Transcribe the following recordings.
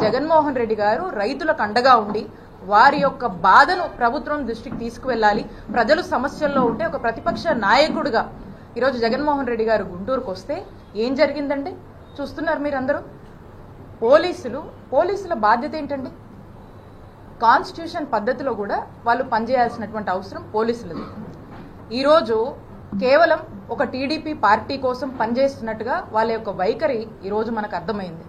జగన్మోహన్ రెడ్డి గారు రైతులకు అండగా ఉండి వారి యొక్క బాధను ప్రభుత్వం దృష్టికి తీసుకువెళ్ళాలి, ప్రజలు సమస్యల్లో ఉంటే ఒక ప్రతిపక్ష నాయకుడిగా ఈరోజు జగన్మోహన్ రెడ్డి గారు గుంటూరుకు వస్తే ఏం జరిగిందంటే చూస్తున్నారు మీరందరూ. పోలీసుల బాధ్యత ఏంటండి? కాన్స్టిట్యూషన్ పద్ధతిలో కూడా వాళ్ళు పనిచేయాల్సినటువంటి అవసరం పోలీసులది. ఈరోజు కేవలం ఒక టీడీపీ పార్టీ కోసం పనిచేస్తున్నట్టుగా వాళ్ళ యొక్క వైఖరి ఈరోజు మనకు అర్థమైంది.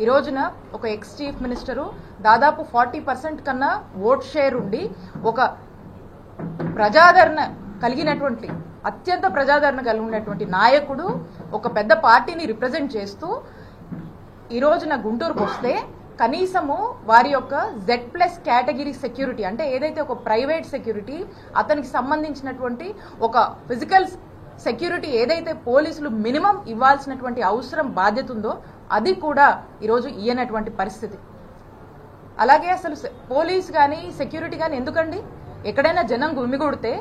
ఈ రోజున ఒక ఎక్స్ చీఫ్ మినిస్టరు దాదాపు 40% కన్నా ఓట్ షేర్ ఉండి ఒక ప్రజాదరణ కలిగినటువంటి అత్యంత ప్రజాదరణ కలిగినటువంటి నాయకుడు ఒక పెద్ద పార్టీని రిప్రజెంట్ చేస్తూ ఈ రోజున గుంటూరుకు వస్తే కనీసము వారి యొక్క Z+ కేటగిరీ సెక్యూరిటీ అంటే ఏదైతే ఒక ప్రైవేట్ సెక్యూరిటీ అతనికి సంబంధించినటువంటి ఒక ఫిజికల్ సెక్యూరిటీ ఏదైతే పోలీసులు మినిమం ఇవ్వాల్సినటువంటి అవసరం బాధ్యత ఉందో అది కూడా ఈరోజు ఇయ్యనటువంటి పరిస్థితి. అలాగే అసలు పోలీస్ కానీ సెక్యూరిటీ కానీ ఎందుకండి? ఎక్కడైనా జనం గుమిగూడితే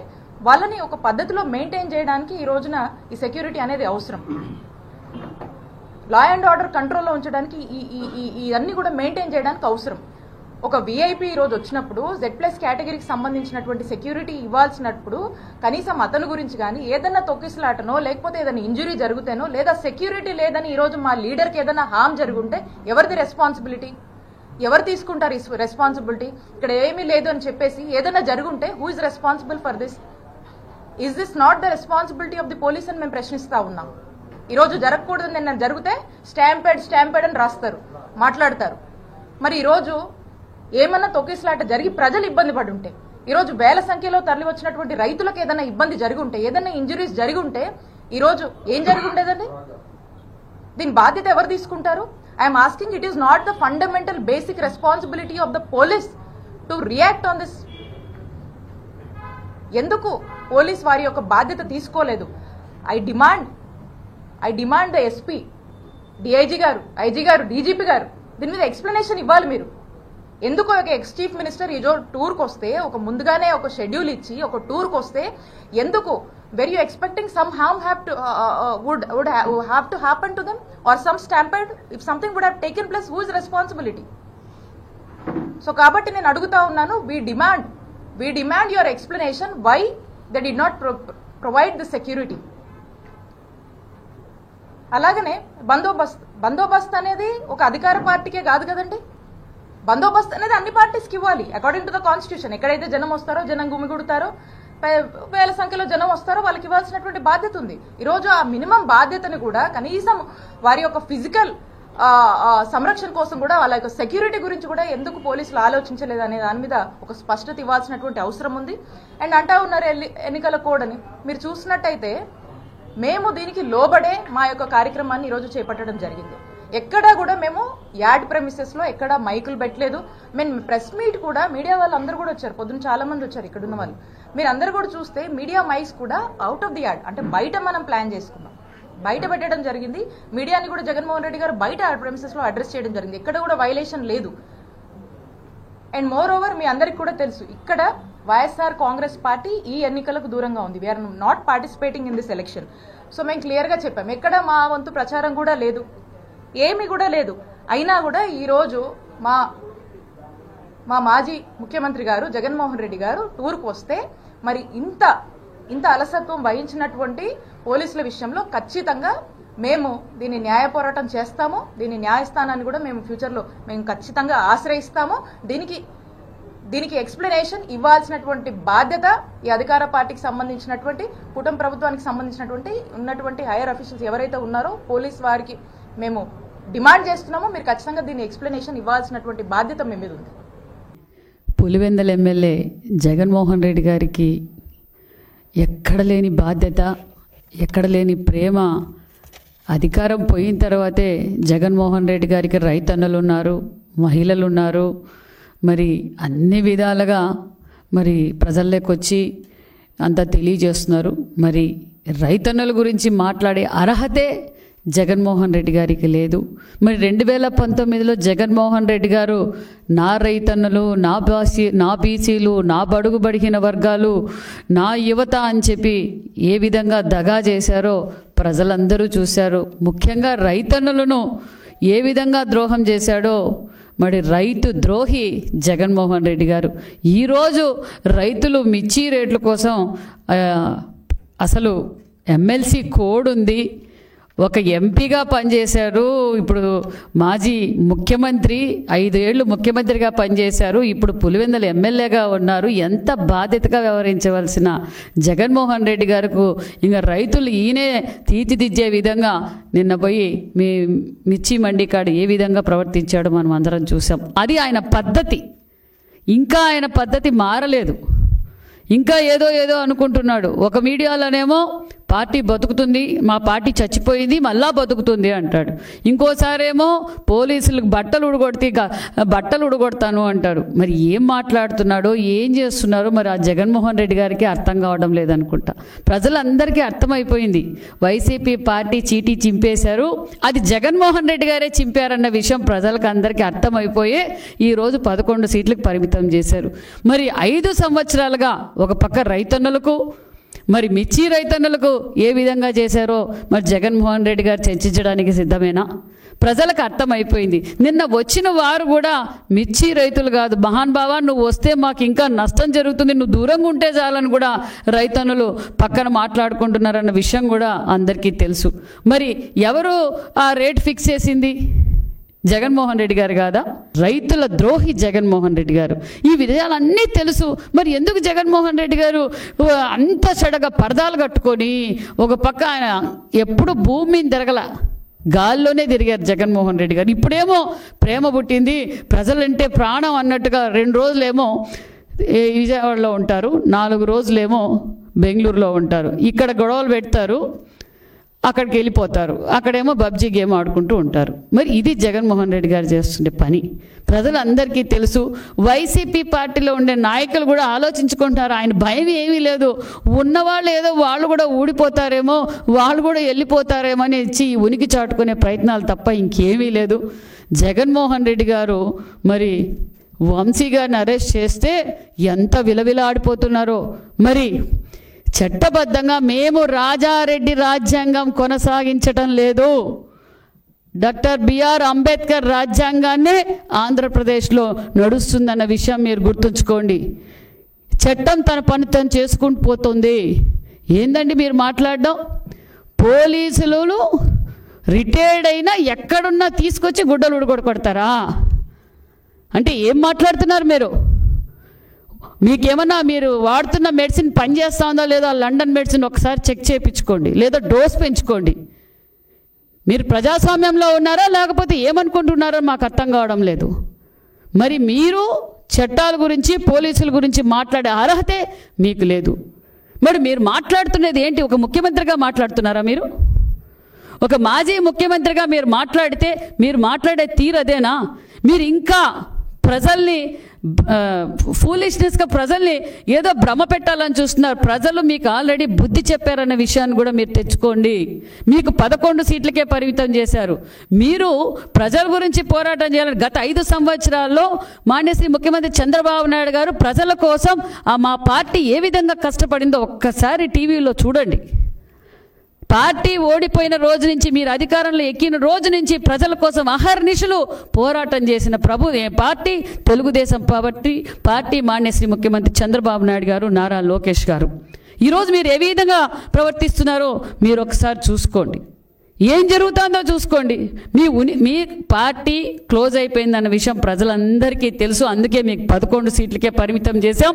వాళ్ళని ఒక పద్ధతిలో మెయింటైన్ చేయడానికి ఈ రోజున ఈ సెక్యూరిటీ అనేది అవసరం. లా అండ్ ఆర్డర్ కంట్రోల్లో ఉంచడానికి ఇవన్నీ కూడా మెయింటైన్ చేయడానికి అవసరం. ఒక విఐపి ఈరోజు వచ్చినప్పుడు Z+ కేటగిరీకి సంబంధించినటువంటి సెక్యూరిటీ ఇవ్వాల్సినప్పుడు కనీసం అతని గురించి కానీ ఏదైనా తొక్కిసలాటనో లేకపోతే ఏదైనా ఇంజురీ జరుగుతేనో లేదా సెక్యూరిటీ లేదని ఈరోజు మా లీడర్కి ఏదైనా హామ్ జరుగుంటే ఎవరిది రెస్పాన్సిబిలిటీ? ఎవరు తీసుకుంటారు ఈ రెస్పాన్సిబిలిటీ? ఇక్కడ ఏమీ లేదు అని చెప్పేసి ఏదైనా జరుగుంటే who is responsible for this? Is this not the responsibility of the police అని మేము ప్రశ్నిస్తా ఉన్నాం. ఈరోజు జరగకూడదు నిన్న జరిగితే స్టాంపేడ్ అని రాస్తారు, మాట్లాడతారు. మరి ఈరోజు ఏమన్నా తొక్కిసలాట జరిగి ప్రజలు ఇబ్బంది పడి ఉంటే ఈరోజు వేల సంఖ్యలో తరలి వచ్చినటువంటి రైతులకు ఏదైనా ఇబ్బంది జరిగి ఉంటే ఏదైనా ఇంజురీస్ జరిగి ఉంటే ఈరోజు ఏం జరిగి ఉండేదండి? దీని బాధ్యత ఎవరు తీసుకుంటారు? I'm asking, it is not the fundamental basic responsibility of the police to react on this? ఎందుకు పోలీస్ వారి యొక్క బాధ్యత తీసుకోలేదు? I demand the SP, DIG గారు, ఐజీ గారు, డీజీపీ గారు దీని మీద ఎక్స్ప్లెనేషన్ ఇవ్వాలి మీరు. ఎందుకు ఒక ఎక్స్ చీఫ్ మినిస్టర్ ఈజో టూర్కి వస్తే ఒక ముందుగానే ఒక షెడ్యూల్ ఇచ్చి ఒక టూర్కి వస్తే ఎందుకు where you expecting some harm would have to happen to them or some stampede if something would have taken place, who is responsibility? So కాబట్టి నేను అడుగుతా ఉన్నాను, we demand your explanation why they did not provide the security. అలాగనే బందోబస్తు అనేది ఒక అధికార పార్టీకే కాదు కదండి. బందోబస్తు అనేది అన్ని పార్టీస్కి ఇవ్వాలి అకార్డింగ్ టు ద కాన్స్టిట్యూషన్. ఎక్కడైతే జనం వస్తారో, జనం గుమిగూడతారో, వేల సంఖ్యలో జనం వస్తారో వాళ్ళకి ఇవ్వాల్సినటువంటి బాధ్యత ఉంది. ఈరోజు ఆ మినిమం బాధ్యతని కూడా కనీసం వారి యొక్క ఫిజికల్ సంరక్షణ కోసం కూడా వాళ్ళ యొక్క సెక్యూరిటీ గురించి కూడా ఎందుకు పోలీసులు ఆలోచించలేదు అనే దాని మీద ఒక స్పష్టత ఇవ్వాల్సినటువంటి అవసరం ఉంది. అండ్ అంటా ఉన్నారు ఎన్నికల కోడ్ అని. మీరు చూసినట్టయితే మేము దీనికి లోబడే మా యొక్క కార్యక్రమాన్ని ఈరోజు చేపట్టడం జరిగింది. ఎక్కడా కూడా మేము యాడ్ ప్రెమిసెస్లో ఎక్కడా మైకులు పెట్టలేదు. మేము ప్రెస్ మీట్ కూడా మీడియా వాళ్ళు అందరూ కూడా వచ్చారు, పొద్దున్న చాలా మంది వచ్చారు ఇక్కడున్న వాళ్ళు. మీరు అందరు కూడా చూస్తే మీడియా మైక్స్ కూడా అవుట్ ఆఫ్ ది యాడ్ అంటే బయట మనం ప్లాన్ చేసుకున్నాం, బయట పెట్టడం జరిగింది. మీడియాని కూడా జగన్మోహన్ రెడ్డి గారు బయట యాడ్ ప్రెమిసెస్లో అడ్రస్ చేయడం జరిగింది. ఎక్కడ కూడా వైలేషన్ లేదు. అండ్ మోర్ ఓవర్ మీ అందరికి కూడా తెలుసు, ఇక్కడ వైఎస్ఆర్ కాంగ్రెస్ పార్టీ ఈ ఎన్నికలకు దూరంగా ఉంది. We're not participating in this election. So మేము క్లియర్గా చెప్పాం, ఎక్కడ మా వంతు ప్రచారం కూడా లేదు, ఏమీ కూడా లేదు. అయినా కూడా ఈరోజు మా మాజీ ముఖ్యమంత్రి గారు జగన్మోహన్ రెడ్డి గారు టూర్కు వస్తే మరి ఇంత అలసత్వం వహించినటువంటి పోలీసుల విషయంలో ఖచ్చితంగా మేము దీన్ని న్యాయ పోరాటం చేస్తాము. దీని న్యాయస్థానాన్ని కూడా మేము ఫ్యూచర్లో మేము ఖచ్చితంగా ఆశ్రయిస్తాము. దీనికి ఎక్స్ప్లెనేషన్ ఇవ్వాల్సినటువంటి బాధ్యత ఈ అధికార పార్టీకి సంబంధించినటువంటి కూటమి ప్రభుత్వానికి ఉన్నటువంటి హైయర్ అఫీషియల్స్ ఎవరైతే ఉన్నారో పోలీస్ వారికి మేము డిమాండ్ చేస్తున్నామో మీరు ఖచ్చితంగా దీని ఎక్స్ప్లెనేషన్ ఇవ్వాల్సినటువంటి బాధ్యత మీ మీద ఉంది. పులివెందుల ఎమ్మెల్యే జగన్మోహన్ రెడ్డి గారికి ఎక్కడ లేని బాధ్యత, ఎక్కడ లేని ప్రేమ. అధికారం పోయిన తర్వాతే జగన్మోహన్ రెడ్డి గారికి రైతన్నలు ఉన్నారు, మహిళలు ఉన్నారు. మరి అన్ని విధాలుగా మరి ప్రజల్లోకి వచ్చి అంతా తెలియజేస్తున్నారు. మరి రైతన్నల గురించి మాట్లాడే అర్హతే జగన్మోహన్ రెడ్డి గారికి లేదు. మరి 2019లో జగన్మోహన్ రెడ్డి గారు నా రైతన్నలు, నా బీసీలు, నా బడుగు బడిగిన వర్గాలు, నా యువత అని చెప్పి ఏ విధంగా దగా చేశారో ప్రజలందరూ చూశారు. ముఖ్యంగా రైతన్నులను ఏ విధంగా ద్రోహం చేశాడో మరి రైతు ద్రోహి జగన్మోహన్ రెడ్డి గారు. ఈరోజు రైతులు మిర్చి రేట్ల కోసం అసలు ఎమ్మెల్సీ కోడ్ ఉంది, ఒక ఎంపీగా పనిచేశారు, ఇప్పుడు మాజీ ముఖ్యమంత్రి 5 ఏళ్ళు ముఖ్యమంత్రిగా పనిచేశారు, ఇప్పుడు పులివెందుల ఎమ్మెల్యేగా ఉన్నారు. ఎంత బాధ్యతగా వ్యవహరించవలసిన జగన్మోహన్ రెడ్డి గారికి ఇంకా రైతులు ఈయనే తీర్చిదిద్దే విధంగా నిన్న పోయి మీ మిర్చి మండి కాడ ఏ విధంగా ప్రవర్తించాడో మనం అందరం చూసాం. అది ఆయన పద్ధతి. ఇంకా ఆయన పద్ధతి మారలేదు. ఇంకా ఏదో అనుకుంటున్నాడు. ఒక మీడియాలోనేమో పార్టీ బతుకుతుంది, మా పార్టీ చచ్చిపోయింది, మళ్ళా బతుకుతుంది అంటాడు. ఇంకోసారేమో పోలీసులకు బట్టలు ఉడగొడతాను అంటారు. మరి ఏం మాట్లాడుతున్నాడో ఏం చేస్తున్నారో మరి ఆ జగన్మోహన్ రెడ్డి గారికి అర్థం కావడం లేదనుకుంటా. ప్రజలందరికీ అర్థమైపోయింది, వైసీపీ పార్టీ చీటీ చింపేశారు, అది జగన్మోహన్ రెడ్డి గారే చింపారన్న విషయం ప్రజలకు అందరికీ అర్థమైపోయే ఈరోజు 11 సీట్లకు పరిమితం చేశారు. మరి 5 సంవత్సరాలుగా ఒక పక్క రైతన్నలకు, మరి మిర్చి రైతన్నలకు ఏ విధంగా చేశారో మరి జగన్మోహన్ రెడ్డి గారు చర్చించడానికి సిద్ధమేనా? ప్రజలకు అర్థమైపోయింది. నిన్న వచ్చిన వారు కూడా మిర్చి రైతులు కాదు, మహాన్ బావా నువ్వు వస్తే మాకు ఇంకా నష్టం జరుగుతుంది, నువ్వు దూరంగా ఉంటే చాలని కూడా రైతన్నులు పక్కన మాట్లాడుకుంటున్నారన్న విషయం కూడా అందరికీ తెలుసు. మరి ఎవరు ఆ రేట్ ఫిక్స్ చేసింది? జగన్మోహన్ రెడ్డి గారు కాదా? రైతుల ద్రోహి జగన్మోహన్ రెడ్డి గారు. ఈ విషయాలన్నీ తెలుసు. మరి ఎందుకు జగన్మోహన్ రెడ్డి గారు అంత చెడగా పరదాలు కట్టుకొని ఒక పక్క ఆయన ఎప్పుడు భూమి మీద తిరగల, గాల్లోనే తిరిగారు జగన్మోహన్ రెడ్డి గారు. ఇప్పుడేమో ప్రేమ పుట్టింది, ప్రజలంటే ప్రాణం అన్నట్టుగా 2 రోజులేమో విజయవాడలో ఉంటారు, 4 రోజులేమో బెంగళూరులో ఉంటారు. ఇక్కడ గొడవలు పెడతారు, అక్కడికి వెళ్ళిపోతారు, అక్కడేమో పబ్జీ గేమ్ ఆడుకుంటూ ఉంటారు. మరి ఇది జగన్మోహన్ రెడ్డి గారు చేస్తుండే పని ప్రజలందరికీ తెలుసు. వైసీపీ పార్టీలో ఉండే నాయకులు కూడా ఆలోచించుకుంటారు. ఆయన భయం ఏమీ లేదు. ఉన్నవాళ్ళు ఏదో వాళ్ళు కూడా ఊడిపోతారేమో, వాళ్ళు కూడా వెళ్ళిపోతారేమో అని ఇచ్చి ఉనికి చాటుకునే ప్రయత్నాలు తప్ప ఇంకేమీ లేదు. జగన్మోహన్ రెడ్డి గారు మరి వంశీ గారిని అరెస్ట్ చేస్తే ఎంత విలవిలాడిపోతున్నారో. మరి చట్టబద్ధంగా మేము రాజారెడ్డి రాజ్యాంగం కొనసాగించటం లేదు, డాక్టర్ బిఆర్ అంబేద్కర్ రాజ్యాంగాన్నే ఆంధ్రప్రదేశ్లో నడుస్తుందన్న విషయం మీరు గుర్తుంచుకోండి. చట్టం తన పని తను చేసుకుంటూ పోతుంది. ఏందండి మీరు మాట్లాడడం? పోలీసులు రిటైర్డ్ అయినా ఎక్కడున్నా తీసుకొచ్చి గుడ్డలు ఉడగొడతారా అంటే ఏం మాట్లాడుతున్నారు మీరు? మీకేమన్నా మీరు వాడుతున్న మెడిసిన్ పనిచేస్తూ ఉందో లేదో లండన్ మెడిసిన్ ఒకసారి చెక్ చేయించుకోండి, లేదా డోస్ పెంచుకోండి. మీరు ప్రజాస్వామ్యంలో ఉన్నారా లేకపోతే ఏమనుకుంటున్నారో మాకు అర్థం కావడం లేదు. మరి మీరు చట్టాల గురించి పోలీసుల గురించి మాట్లాడే అర్హతే మీకు లేదు. మరి మీరు మాట్లాడుతున్నది ఏంటి? ఒక ముఖ్యమంత్రిగా మాట్లాడుతున్నారా మీరు? ఒక మాజీ ముఖ్యమంత్రిగా మీరు మాట్లాడితే మీరు మాట్లాడే తీరు అదేనా? మీరు ఇంకా ప్రజల్ని ఫూలిష్నెస్గా ప్రజల్ని ఏదో భ్రమ పెట్టాలని చూస్తున్నారు. ప్రజలు మీకు ఆల్రెడీ బుద్ధి చెప్పారన్న విషయాన్ని కూడా మీరు తెచ్చుకోండి. మీకు 11 సీట్లకే పరిమితం చేశారు. మీరు ప్రజల గురించి పోరాటం చేయాలని గత 5 సంవత్సరాల్లో మాన్యశ్రీ ముఖ్యమంత్రి చంద్రబాబు నాయుడు గారు ప్రజల కోసం మా పార్టీ ఏ విధంగా కష్టపడిందో ఒక్కసారి టీవీలో చూడండి. పార్టీ ఓడిపోయిన రోజు నుంచి, మీరు అధికారంలో ఎక్కిన రోజు నుంచి ప్రజల కోసం అహర్నిశలు పోరాటం చేసిన పార్టీ తెలుగుదేశం పార్టీ మాన్యశ్రీ ముఖ్యమంత్రి చంద్రబాబు నాయుడు గారు, నారా లోకేష్ గారు. ఈరోజు మీరు ఏ విధంగా ప్రవర్తిస్తున్నారో మీరు ఒకసారి చూసుకోండి. ఏం జరుగుతుందో చూసుకోండి. మీ పార్టీ క్లోజ్ అయిపోయిందన్న విషయం ప్రజలందరికీ తెలుసు. అందుకే మీకు 11 సీట్లకే పరిమితం చేశాం.